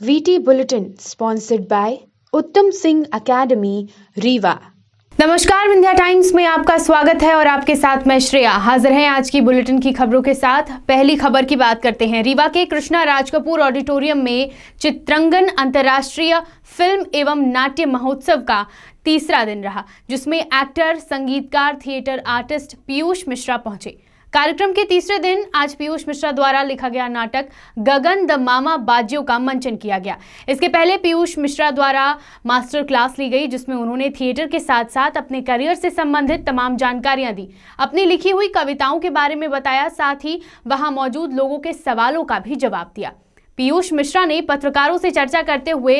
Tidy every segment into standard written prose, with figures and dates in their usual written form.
VT Bulletin sponsored by उत्तम Singh academy Rewa. नमस्कार, Vindhya times में आपका स्वागत है और आपके साथ मैं श्रेया हाजिर हैं आज की बुलेटिन की खबरों के साथ। पहली खबर की बात करते हैं। रीवा के कृष्णा राज कपूर ऑडिटोरियम में चित्रंगन अंतर्राष्ट्रीय फिल्म एवं नाट्य महोत्सव का तीसरा दिन रहा, जिसमें एक्टर, संगीतकार, थिएटर आर्टिस्ट पीयूष मिश्रा पहुंचे। कार्यक्रम के तीसरे दिन आज पीयूष मिश्रा द्वारा लिखा गया नाटक गगन द मामा बाजियों का मंचन किया गया। इसके पहले पीयूष मिश्रा द्वारा मास्टर क्लास ली गई, जिसमें उन्होंने थिएटर के साथ साथ अपने करियर से संबंधित तमाम जानकारियां दी, अपनी लिखी हुई कविताओं के बारे में बताया, साथ ही वहां मौजूद लोगों के सवालों का भी जवाब दिया। पीयूष मिश्रा ने पत्रकारों से चर्चा करते हुए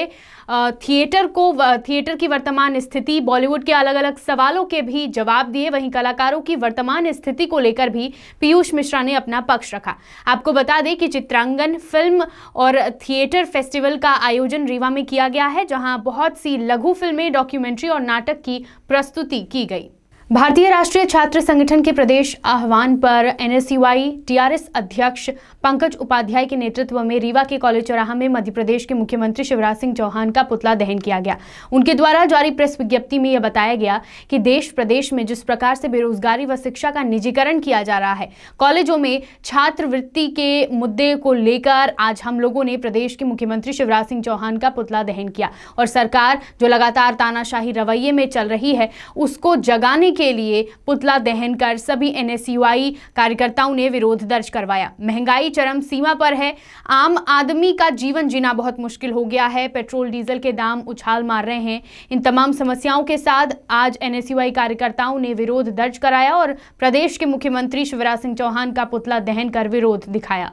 थिएटर की वर्तमान स्थिति, बॉलीवुड के अलग अलग सवालों के भी जवाब दिए। वहीं कलाकारों की वर्तमान स्थिति को लेकर भी पीयूष मिश्रा ने अपना पक्ष रखा। आपको बता दें कि चित्रांगन फिल्म और थिएटर फेस्टिवल का आयोजन रीवा में किया गया है, जहां बहुत सी लघु फिल्में, डॉक्यूमेंट्री और नाटक की प्रस्तुति की गई। भारतीय राष्ट्रीय छात्र संगठन के प्रदेश आह्वान पर NSUI TRS अध्यक्ष पंकज उपाध्याय के नेतृत्व में रीवा के कॉलेज चौराहा में मध्य प्रदेश के मुख्यमंत्री शिवराज सिंह चौहान का पुतला दहन किया गया। उनके द्वारा जारी प्रेस विज्ञप्ति में यह बताया गया कि देश प्रदेश में जिस प्रकार से बेरोजगारी व शिक्षा का निजीकरण किया जा रहा है, कॉलेजों में छात्रवृत्ति के मुद्दे को लेकर आज हम लोगों ने प्रदेश के मुख्यमंत्री शिवराज सिंह चौहान का पुतला दहन किया और सरकार जो लगातार तानाशाही रवैये में चल रही है, उसको जगाने के लिए पुतला दहन कर सभी NSUI कार्यकर्ताओं ने विरोध दर्ज करवाया। महंगाई चरम सीमा पर है, आम आदमी का जीवन जीना बहुत मुश्किल हो गया है, पेट्रोल डीजल के दाम उछाल मार रहे हैं। इन तमाम समस्याओं के साथ आज NSUI कार्यकर्ताओं ने विरोध दर्ज कराया और प्रदेश के मुख्यमंत्री शिवराज सिंह चौहान का पुतला दहन कर विरोध दिखाया।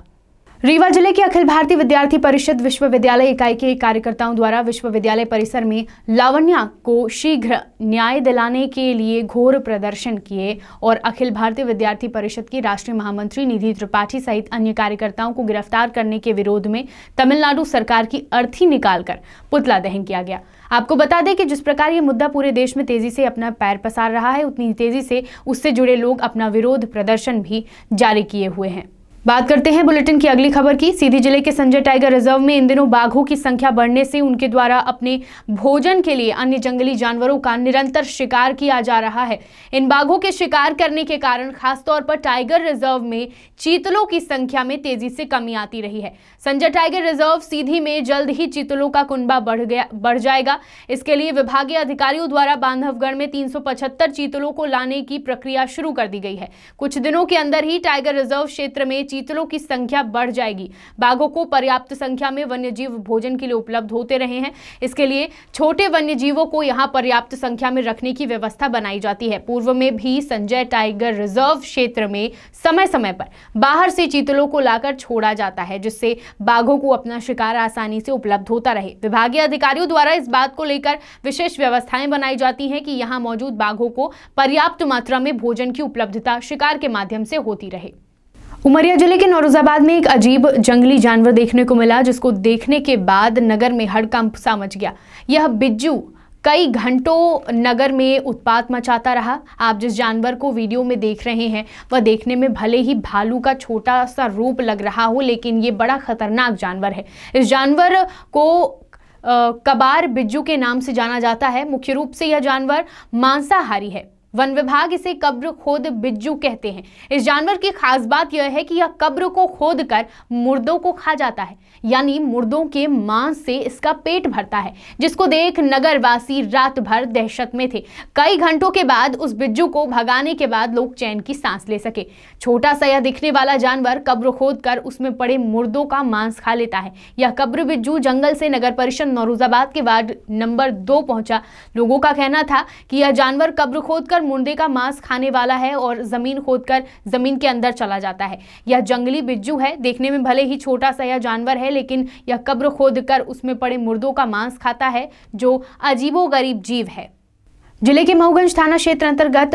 रीवा जिले के अखिल भारतीय विद्यार्थी परिषद विश्वविद्यालय इकाई के कार्यकर्ताओं द्वारा विश्वविद्यालय परिसर में लावण्या को शीघ्र न्याय दिलाने के लिए घोर प्रदर्शन किए और अखिल भारतीय विद्यार्थी परिषद की राष्ट्रीय महामंत्री निधि त्रिपाठी सहित अन्य कार्यकर्ताओं को गिरफ्तार करने के विरोध में तमिलनाडु सरकार की अर्थी निकालकर पुतला दहन किया गया। आपको बता दें कि जिस प्रकार ये मुद्दा पूरे देश में तेजी से अपना पैर पसार रहा है, उतनी तेजी से उससे जुड़े लोग अपना विरोध प्रदर्शन भी जारी किए हुए हैं। बात करते हैं बुलेटिन की अगली खबर की। सीधी जिले के संजय टाइगर रिजर्व में इन दिनों बाघों की संख्या बढ़ने से उनके द्वारा अपने भोजन के लिए अन्य जंगली जानवरों का निरंतर शिकार किया जा रहा है। इन बाघों के शिकार करने के कारण खासतौर पर टाइगर रिजर्व में चीतलों की संख्या में तेजी से कमी आती रही है। संजय टाइगर रिजर्व सीधी में जल्द ही चीतलों का कुनबा बढ़ जाएगा। इसके लिए विभागीय अधिकारियों द्वारा बांधवगढ़ में 375 चीतलों को लाने की प्रक्रिया शुरू कर दी गई है। कुछ दिनों के अंदर ही टाइगर रिजर्व क्षेत्र में चीतलों की संख्या बढ़ जाएगी। बाघों को पर्याप्त संख्या में वन्यजीव भोजन के लिए उपलब्ध होते रहे हैं। इसके लिए छोटे वन्यजीवों को यहां पर्याप्त संख्या में रखने की व्यवस्था बनाई जाती है। पूर्व में भी संजय टाइगर रिजर्व क्षेत्र में समय समय पर बाहर से चीतलों को लाकर छोड़ा जाता है, जिससे बाघों को अपना शिकार आसानी से उपलब्ध होता रहे। विभागीय अधिकारियों द्वारा इस बात को लेकर विशेष व्यवस्थाएं बनाई जाती हैं कि यहां मौजूद बाघों को पर्याप्त मात्रा में भोजन की उपलब्धता शिकार के माध्यम से होती रहे। उमरिया जिले के नौरोजाबाद में एक अजीब जंगली जानवर देखने को मिला, जिसको देखने के बाद नगर में हड़कंप सा मच गया। यह बिज्जू कई घंटों नगर में उत्पात मचाता रहा। आप जिस जानवर को वीडियो में देख रहे हैं वह देखने में भले ही भालू का छोटा सा रूप लग रहा हो, लेकिन ये बड़ा खतरनाक जानवर है। इस जानवर को कबार बिज्जू के नाम से जाना जाता है। मुख्य रूप से यह जानवर मांसाहारी है। वन विभाग इसे कब्र खोद बिज्जू कहते हैं। इस जानवर की खास बात यह है कि यह कब्र को खोद कर मुर्दों को खा जाता है, यानी मुर्दों के मांस से इसका पेट भरता है, जिसको देख नगरवासी रात भर दहशत में थे। कई घंटों के बाद उस बिज्जू को भगाने के बाद लोग चैन की सांस ले सके। छोटा सा यह दिखने वाला जानवर कब्र खोद कर उसमें पड़े मुर्दों का मांस खा लेता है। यह कब्र बिज्जू जंगल से नगर परिषद नौरोजाबाद के वार्ड नंबर 2 पहुंचा। लोगों का कहना था कि यह जानवर कब्र खोद कर मुर्दे का मांस खाने वाला है और जमीन खोदकर जमीन के अंदर चला जाता है। यह जंगली बिज्जू है। देखने में भले ही छोटा सा यह जानवर है, लेकिन यह कब्र खोदकर उसमें पड़े मुर्दों का मांस खाता है, जो अजीबोगरीब जीव है। जिले के मऊगंज थाना क्षेत्र अंतर्गत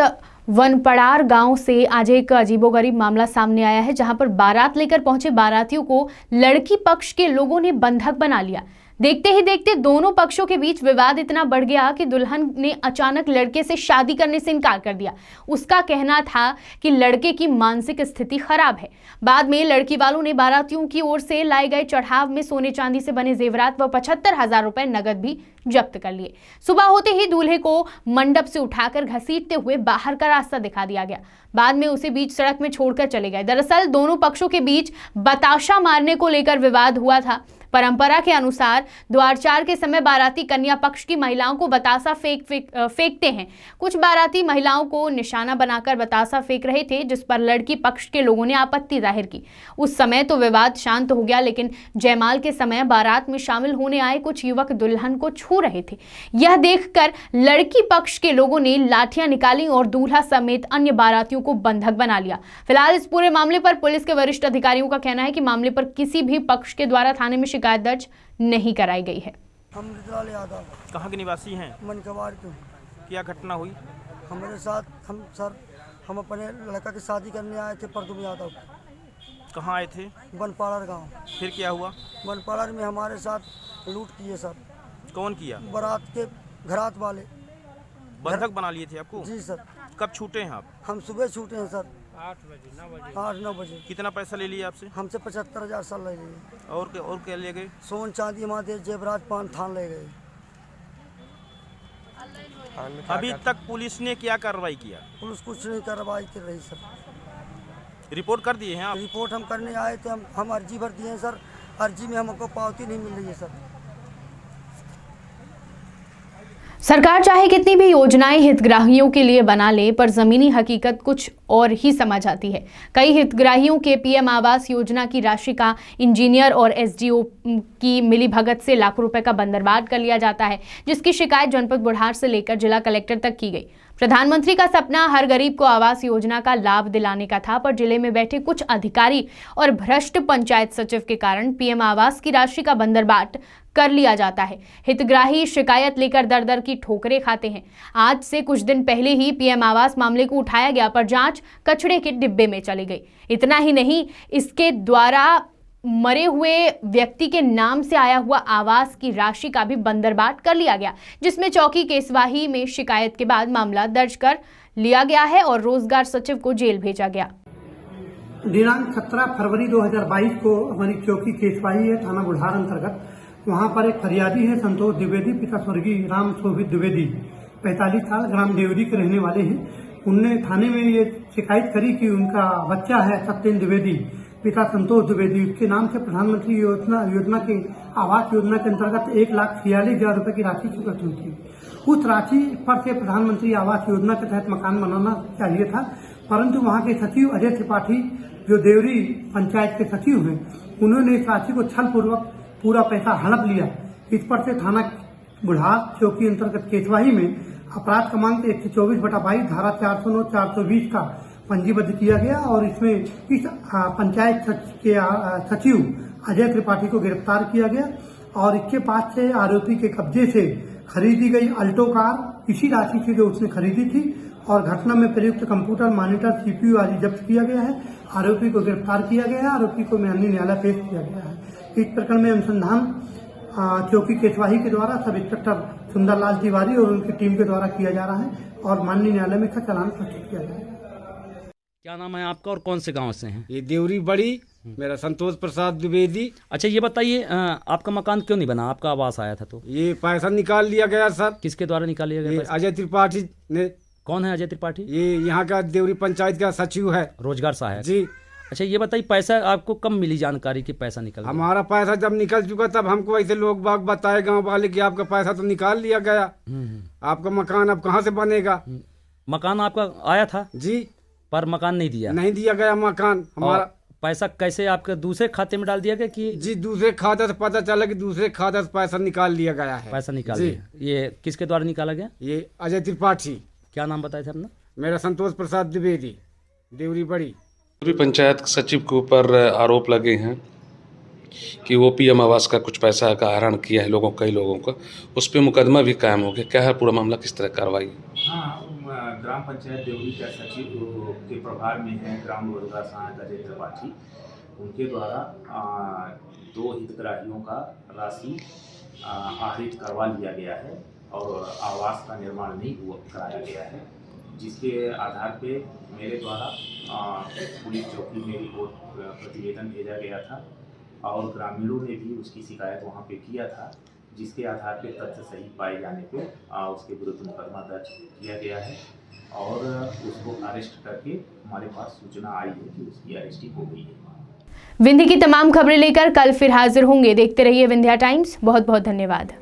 वनपड़ार गांव से आज एक अजीबोगरीब मामला सामने आया है, जहां पर बारात लेकर पहुंचे बारातियों को लड़की पक्ष के लोगों ने बंधक बना लिया। देखते ही देखते दोनों पक्षों के बीच विवाद इतना बढ़ गया कि दुल्हन ने अचानक लड़के से शादी करने से इनकार कर दिया। उसका कहना था कि लड़के की मानसिक स्थिति खराब है। बाद में लड़की वालों ने बारातियों की ओर से लाए गए चढ़ाव में सोने चांदी से बने जेवरात व 75,000 रुपए नगद भी जब्त कर लिए। सुबह होते ही दूल्हे को मंडप से उठाकर घसीटते हुए बाहर का रास्ता दिखा दिया गया। बाद में उसे बीच सड़क में छोड़कर चले गए। दरअसल दोनों पक्षों के बीच बताशा मारने को लेकर विवाद हुआ था। परंपरा के अनुसार द्वारचार के समय बाराती कन्या पक्ष की महिलाओं को बतासा फेंकते हैं। कुछ बाराती महिलाओं को निशाना बनाकर बतासा फेंक रहे थे, जिस पर लड़की पक्ष के लोगों ने आपत्ति जाहिर की। उस समय तो विवाद शांत हो गया, लेकिन जयमाल के समय बारात में शामिल होने आए कुछ युवक दुल्हन को छू रहे थे। यह देखकर लड़की पक्ष के लोगों ने लाठियां निकाली और दूल्हा समेत अन्य बारातियों को बंधक बना लिया। फिलहाल इस पूरे मामले पर पुलिस के वरिष्ठ अधिकारियों का कहना है कि मामले पर किसी भी पक्ष के द्वारा थाने में शिकायत दर्ज नहीं कराई गई है। हम ऋतुराल यादव कहाँ के निवासी हैं? मनकवाड़ के। क्या घटना हुई? हमारे साथ हम अपने लड़का की शादी करने आए थे परदुम यादव। कहाँ आए थे? बनपाड़र गांव। फिर क्या हुआ? बनपाड़र में हमारे साथ लूट किए सर। कौन किया? बारात के घरात वाले। बंधक बना लिए थे आपको? जी सर। कब छूटे हैं आप? हम सुबह छूटे हैं सर, 8-9 बजे। कितना पैसा ले लिया आपसे? हमसे 75,000 साल ले लिए। और क्या ले गए? सोन चांदी हमारे जेवरात पान थान ले गए। अभी तक पुलिस ने क्या कार्रवाई किया? पुलिस कुछ नहीं कार्रवाई कर रही सर। रिपोर्ट कर दिए हैं आप? रिपोर्ट हम करने आए थे, हम अर्जी भर दिए हैं सर। अर्जी में हमको पावती नहीं मिल रही है सर। सरकार चाहे कितनी भी योजनाएं हितग्राहियों के लिए बना ले, पर जमीनी हकीकत कुछ और ही समझ आती है। कई हितग्राहियों के पीएम आवास योजना की राशि का इंजीनियर और एसडीओ की मिलीभगत से लाखों रुपए का बंदरबाट कर लिया जाता है, जिसकी शिकायत जनपद बुढ़ार से लेकर जिला कलेक्टर तक की गई। प्रधानमंत्री का सपना हर गरीब को आवास योजना का लाभ दिलाने का था, पर जिले में बैठे कुछ अधिकारी और भ्रष्ट पंचायत सचिव के कारण पीएम आवास की राशि का बंदरबाट कर लिया जाता है। हितग्राही शिकायत लेकर दर दर की ठोकरें खाते हैं। आज से कुछ दिन पहले ही पीएम आवास मामले को उठाया गया, पर जांच कचड़े के डिब्बे में चली गई। इतना ही नहीं, इसके द्वारा मरे हुए व्यक्ति के नाम से आया हुआ आवास की राशि का भी बंदरबाट कर लिया गया, जिसमें चौकी केसवाही में शिकायत के बाद मामला दर्ज कर लिया गया है और रोजगार सचिव को जेल भेजा गया। दिनांक 17 फरवरी 2022 को हमारी चौकी केसवाही है, थाना बुढ़ार अंतर्गत। वहां पर एक फरियादी है संतोष द्विवेदी, पिता स्वर्गीय राम शोभित द्विवेदी, 45 साल, ग्राम देवरी के रहने वाले हैं। उनने थाने में ये शिकायत करी कि उनका बच्चा है सत्येंद्र द्विवेदी, पिता संतोष द्विवेदी, उसके नाम से प्रधानमंत्री योजना के आवास योजना के अंतर्गत 1,46,000 रुपए की राशि स्वीकृत हुई थी। उस राशि पर से प्रधानमंत्री आवास योजना के तहत मकान बनाना चाहिए था, परंतु वहां के सचिव अजय त्रिपाठी, जो देवरी पंचायत के सचिव हैं, उन्होंने इस राशि को छल पूर्वक पूरा पैसा हड़प लिया। इस पर से थाना बुढ़ार चौकी अंतर्गत केसवाही में अपराध क्रमांक 124/22 धारा 409 420 का पंजीबद्ध किया गया और इसमें इस पंचायत के सचिव अजय त्रिपाठी को गिरफ्तार किया गया और इसके पास से आरोपी के कब्जे से खरीदी गई अल्टो कार इसी राशि से जो उसने खरीदी थी और घटना में प्रयुक्त कंप्यूटर, मॉनिटर, सीपीयू आदि जब्त किया गया है। आरोपी को गिरफ्तार किया गया है, आरोपी को माननीय न्यायालय पेश किया गया है। इस प्रकरण में अनुसंधान चौकी केसवाही के द्वारा सब इंस्पेक्टर सुंदरलाल तिवारी और उनकी टीम के द्वारा किया जा रहा है और माननीय न्यायालय में इसका चालान प्रस्तुत किया जाएगा। क्या नाम है आपका और कौन से गांव से हैं? ये देवरी बड़ी, मेरा संतोष प्रसाद द्विवेदी। अच्छा, ये बताइए आपका मकान क्यों नहीं बना? आपका आवास आया था तो ये पैसा निकाल लिया गया सर। किसके द्वारा निकाल लिया गया? अजय त्रिपाठी ने। कौन है अजय त्रिपाठी? ये यहाँ का देवरी पंचायत का सचिव है, रोजगार सहायक जी। अच्छा, ये बताइए पैसा आपको कब मिली जानकारी कि पैसा निकल गया? हमारा पैसा जब निकल चुका तब हमको ऐसे लोग बाग बताए गांव वाले कि आपका पैसा तो निकाल लिया गया, आपका मकान अब कहाँ से बनेगा। मकान आपका आया था जी, पर मकान नहीं दिया? नहीं दिया गया मकान हमारा। पैसा कैसे आपके दूसरे खाते में डाल दिया गया कि? जी, दूसरे खाते से पता चला कि दूसरे खाते से पैसा निकाल लिया गया है। पैसा निकाल लिया। ये किसके द्वारा निकाला गया? ये अजय त्रिपाठी। क्या नाम बताया था अपना? मेरा संतोष प्रसाद द्विवेदी, देवरी बड़ी। पूरी पंचायत सचिव के ऊपर आरोप लगे हैं कि वो पीएम आवास का कुछ पैसा का आहरण किया है लोगों, कई लोगों का। उस पर मुकदमा भी कायम हो गया। क्या है पूरा मामला, किस तरह कार्रवाई? हाँ, ग्राम पंचायत देवरी का सचिव के प्रभार में है ग्राम रोजगार सहायक अजय त्रिपाठी। उनके द्वारा 2 हितग्राहियों का राशि आहरित करवा लिया गया है और आवास का निर्माण नहीं कराया गया है, जिसके आधार पे मेरे द्वारा पुलिस चौकी में रिपोर्ट प्रतिवेदन भेजा गया था और ग्रामीणों ने भी उसकी शिकायत वहाँ पे किया था, जिसके आधार पे तथ्य सही पाए जाने पे उसके विरुद्ध मुकदमा दर्ज किया गया है और उसको अरेस्ट करके हमारे पास सूचना आई है कि उसकी अरेस्टिंग हो गई है। विंध्य की तमाम खबरें लेकर कल फिर हाजिर होंगे। देखते रहिए विंध्या टाइम्स। बहुत बहुत धन्यवाद।